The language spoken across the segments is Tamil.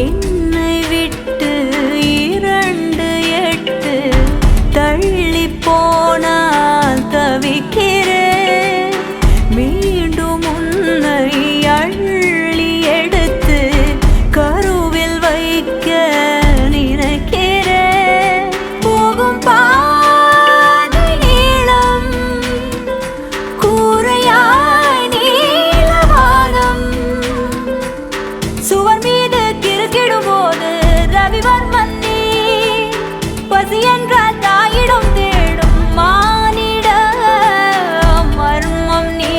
என்னை விட்டு 2 8 தள்ளி போனால் தவிக்கிறேன். மீண்டும் உன்னை அள்ளி எடுத்து கருவில் வைக்க நினைக்கிறேன். போகும் பாதை நீளம், கூரையாய் நீலவானம். சுவர் மீது கிறுக்கிடும் போது ரவிவர்மன் நீ, பசி என்ற தாயிடம் தேடும் மானிட மர்மம் நீ,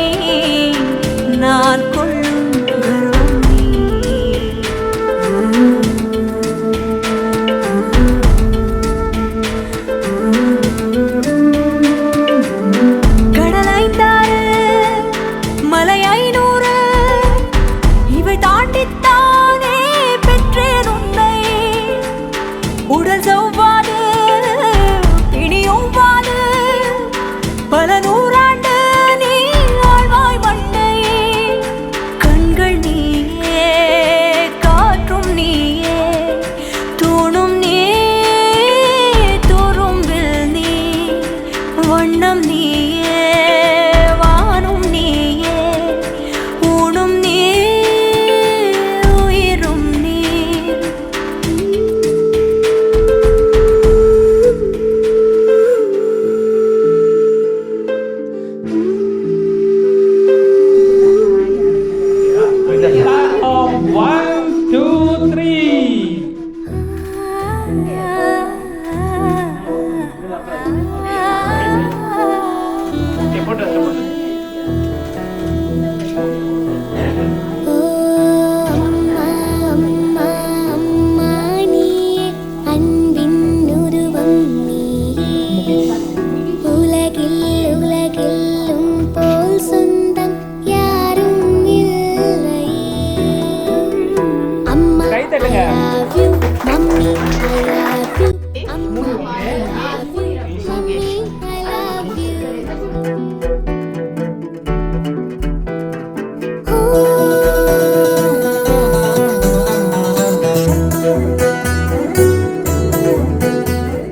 நான் கொள்ளும் கர்வம் நீ. கடல் 5 மலை 500 இவை தாண்டித்தானே பெற்றேன் உன்னை. உடல் செவ்வாது இனியும் வாது, பல நூறாண்டு நீ ஆழ்வாய் மண்ணை. கண்கள் நீயே, காற்றும் நீயே, தூணும் நீ, துரும்பில் நீ, வண்ணம் நீயே, வானும் நீயே, ஊனும் நீ, உயிரும் நீ. One, two, three. அம்மா அம்மா அம்மா நீயே, அன்பின் உருவம் நீயே. உலகில் உலகில் உன் போல் சொந்தம் யாரும் இல்லை. அம்மா I love you, mummy I love you, அம்மா I love you, mummy I love you.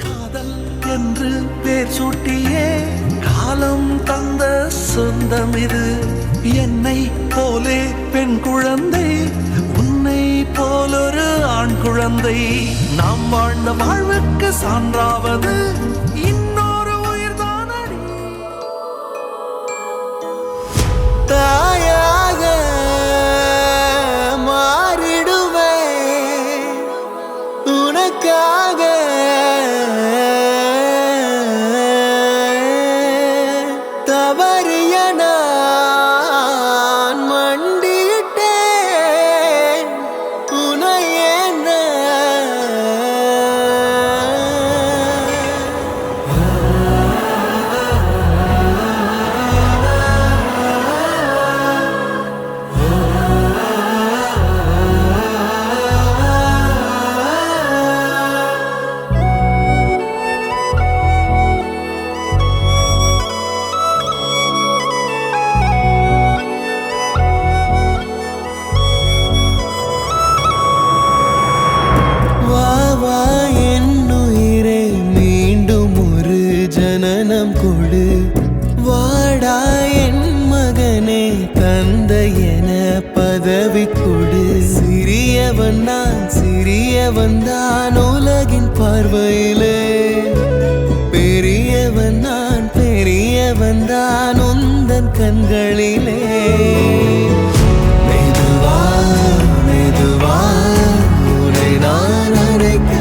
காதல் என்று பேர் சூட்டியே காலம் தந்த சொந்தம் இது. என்னை போலே பெண் குழந்தை, உன்னை போலொரு ஆண் குழந்தை. நாம் வாழ்ந்த வாழ்வுக்கு சான்றாவது இன்னொரு உயிர்தானடி. தாயாக மாறிடுவேன் உனக்காக. தவறிய நான் மண்டியிட்டேன் உனையே ஜனனம் கொடு. வாடா என் மகனே, தந்தை என பதவி கொடு. சிறியவன் தான் உலகின் பார்வையிலே. பெரியவன் தான் உந்தன் கண்களிலே. மெதுவா மெதுவா உன்னை நான் அழைக்க,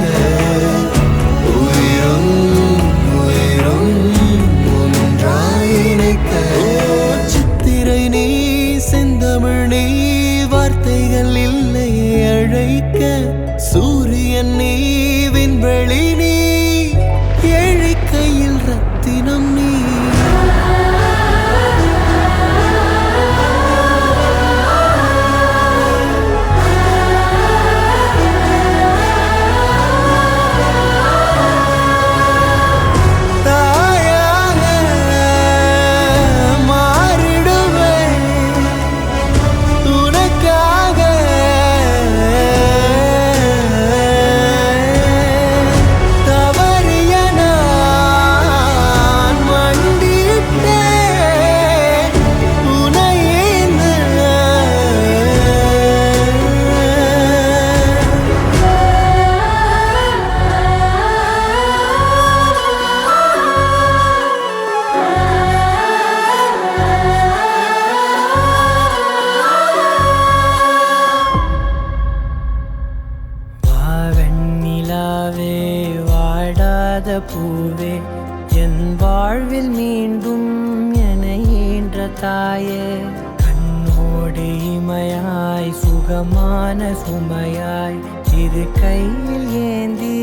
சித்திரை நீ, செந்தமிழ் நீ, வார்த்தைகள் இல்லை அழைக்க. சூரியன் நீ, விண்வெளி நீ, ஏழை கையில் ரத்தினம் நீ. பூவே என் வாழ்வில் மீண்டும் என ஈன்ற தாயே கண்ணோடு இமையாய் சுகமான சுமையாய் இரு கையில் ஏந்தி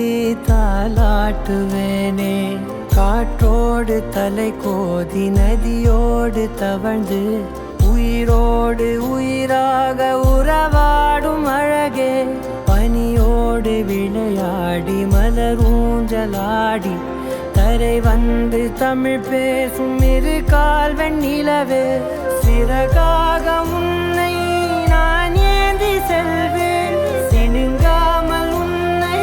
தாலாட்டுவேனே காற்றோடு தலை கோதி நதியோடு தவழ்ந்து உயிரோடு உயிராக உறவாடும் அழகே பனியோடு விளையாடி மலரூஞ்சலாடி தரை வந்து தமிழ் பேசும் இரு கால் வெண்ணிலவே சிறகாக உன்னை நான் ஏந்தி செல்வேன் சினுங்காமல் உன்னை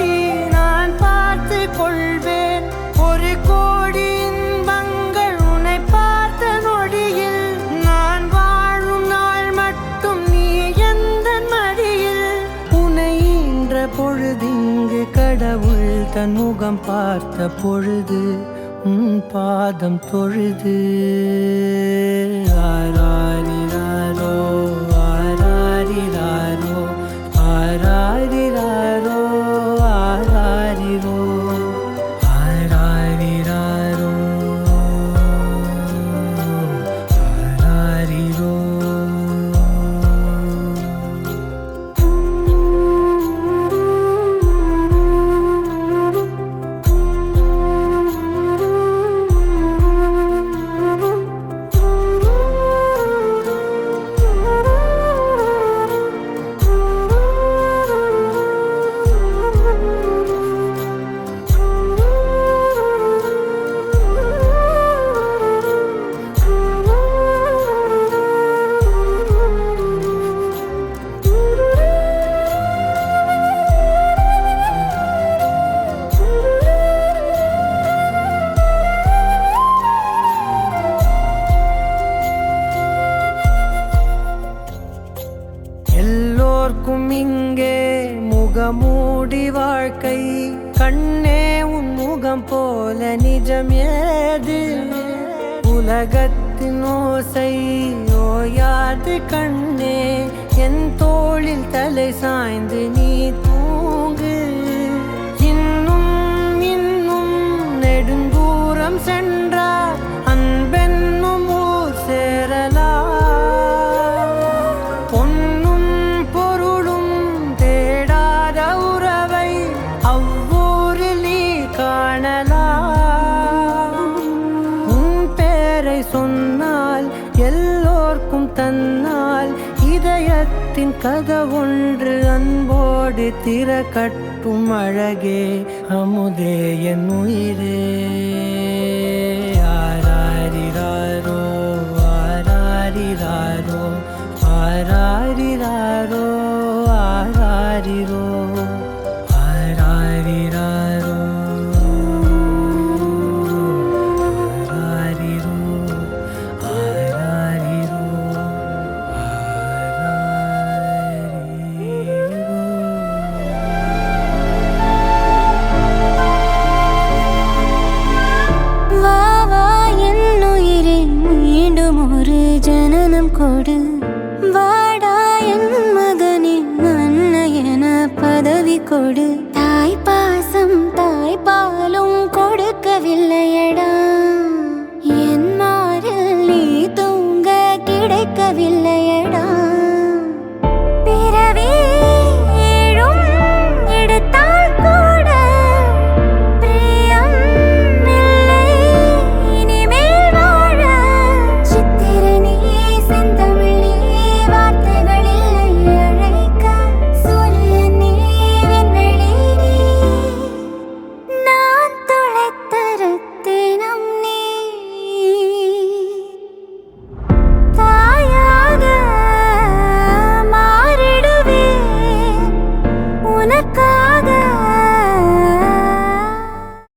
நான் பார்த்து கொள்வேன் ஒரு கோடி இன்பங்கள் உன்னை பார்த்த நொடியில் நான் வாழும் நாள் மட்டும் நீ எந்த மடியில் உன்னை ஈன்ற பொழுதிங்கு கடவுள் தன் முகம் பார்த்த பொழுது உன் பாதம் தொழுது ஆராரிராரோ ஆராரிராரோ ஆராரிராரோ ஆராரிரோ ஆராரிராரோ ஆராரிரோ எல்லோர்க்கும் இங்கே முகமூடி வாழ்க்கை கண்ணே உன் முகம் போல நிஜம் ஏது உலகத்தின் ஓசை ஓயாது கண்ணே என் தோளில் தலை சாய்ந்து நீ தூங்கு இன்னும் இன்னும் நெடுந்தூரம் சென்றார் அன்பென்னும் ஊர் சேரலாம் பொன்னும் பொருளும் தேடாத உறவை அவ்வூரில் நீ காணலாம் உன் பேரை சொன்னால் எல்லோர்க்கும் தன்னால் இதயத்தின் கதவொன்று அன்போடு திறக்கட்டும் அழகே அமுதே என் உயிரே ஆராரிராரோ ஆராரிராரோ ஆராரிராரோ ஆராரிரோ ஆராரிராரோ ஆராரிரோ ஆராரிரோ வா வா என்னுயிரே மீண்டும் ஒரு ஜனனம் கொடு வாடா என் மகனே அன்னை என பதவி கொடு தாய் பாசம் தாய் பாலும் கொடுக்கவில்லையடா